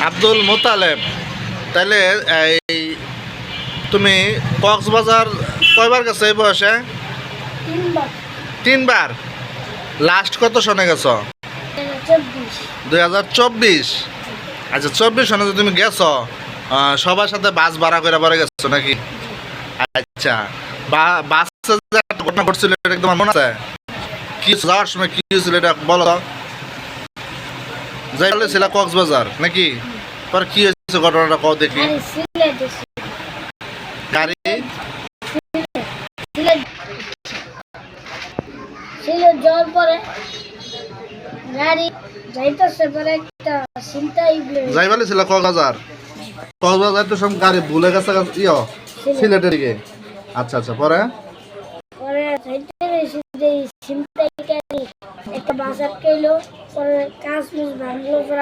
আব্দুল মোতালেব, তাইলে এই তুমি কক্সবাজার কয়বার গেছো এই বয়সে? তিনবার। তিনবার। লাস্ট কত সনে গেছো? 2024। আচ্ছা, 24 সনে তুমি গেছো, সবার সাথে বাস ভাড়া করে পরে গেছো নাকি? আচ্ছা, বাসে যে একটা ঘটনা ঘটছিল এটা তোমার মনে আছে? কি যাওয়ার সময় কি হয়েছিল এটা বলো তো। যাই বলেছিল কক্সবাজার নাকি? পরে কি হয়েছে ঘটনাটা কও দেখি। গাড়ি সিলেট যাওয়ার পরে গাড়ি যাইতেছে পরে একটা চিন্তাই যাই বলেছিল কক্সবাজার। কক্সবাজার তো সব গাড়ি ভুলে গেছে সিলেটের দিকে। আচ্ছা আচ্ছা, পরে পরে ছিনতাইকারী একটা বাস আটকাইলো, পরে কাজ মিস ভাঙলো, পরে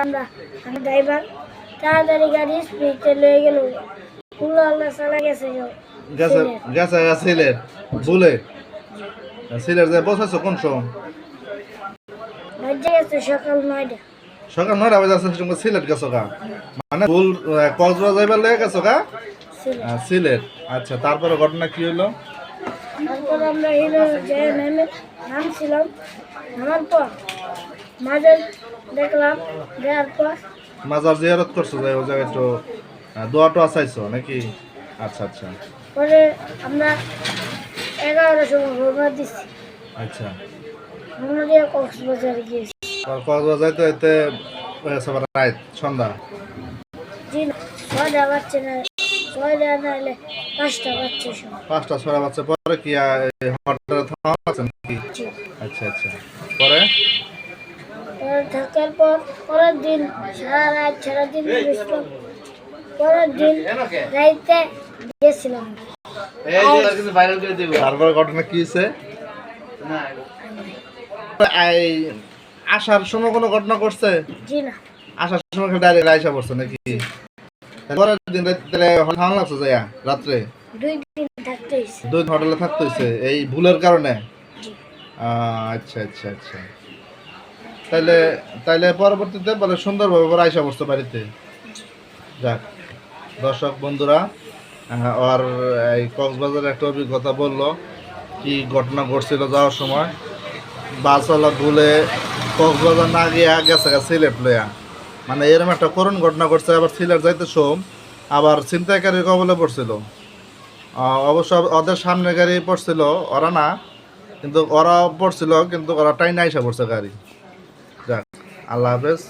আমি ড্রাইভার তাড়াতাড়ি গাড়ি স্পিডে লয়ে গেল, ফুল আল্লাহ চালা গেছে গেছে গেছে সিলেট ভুলে। সিলেট যায় পৌঁছাছো কোন সময়? বাজে গেছে সকাল 9টা। সকাল 9টা বাজে আছে তুমি সিলেট গেছো গা? মানে ভুল কক্সবাজার যাইবার লেগে গেছো গা সিলেট। আচ্ছা, তারপরে ঘটনা কি হলো? তারপর আমরা হিরো যে নামছিলাম, নামার পর মাঝে দেখলাম, দেওয়ার পর মাজার জিয়ারত করছো, যাই ওই জায়গায় একটু দোয়া টোয়া চাইছো নাকি? আচ্ছা আচ্ছা। পরে আমরা 11টার সময় রওনা দিচ্ছি, আচ্ছা, রওনা দিয়ে কক্সবাজার গিয়েছি। কক্সবাজার যাইতে যাইতে রাত সন্ধ্যা। জি না, 6টা বাজছে না, 6টা নাহলে 5টা বাজছে সময়। 5টা 6টা বাজছে। পরে কি হোটেলে থাকা আছে নাকি? জি। আচ্ছা আচ্ছা, পরে পরে থাকার পর পরের দিন সারাদিন ঘুরছিলাম। পরের দিন রাইতে গেছিলাম। তারপরে ঘটনা কি হয়েছে? এই আসার সময় কোনো ঘটনা করছে? জি না। আসার সময় ডাইরেক্ট আইসা পড়ছে নাকি? পরের দিন রাত্রে খাওয়ান লাগছে যাইয়া রাত্রে 2 দিন থাকতে হয়েছে। 2 দিন হোটেলে থাকতে হয়েছে এই ভুলের কারণে? জি। আচ্ছা আচ্ছা আচ্ছা। তাইলে তাইলে পরবর্তীতে বলে সুন্দরভাবে পরে আইসা পড়ছে বাড়িতে। যাক, দর্শক বন্ধুরা, আর এই কক্সবাজারের একটা অভিজ্ঞতা বললো কি ঘটনা ঘটছিল যাওয়ার সময়। বাসওয়ালা ভুলে কক্সবাজার না গিয়া গেছে সিলেট লইয়া, মানে এরকম একটা করুণ ঘটনা ঘটছে। আবার সিলেট যাইতে সোম আবার ছিনতাইকারীর কবলে পড়ছিল। অবশ্য ওদের সামনে গাড়ি পড়ছিল, ওরা না, কিন্তু ওরা পড়ছিল, কিন্তু ওরা টাইনে আইসা পড়ছে গাড়ি। যাক, আল্লাহ হাফেজ।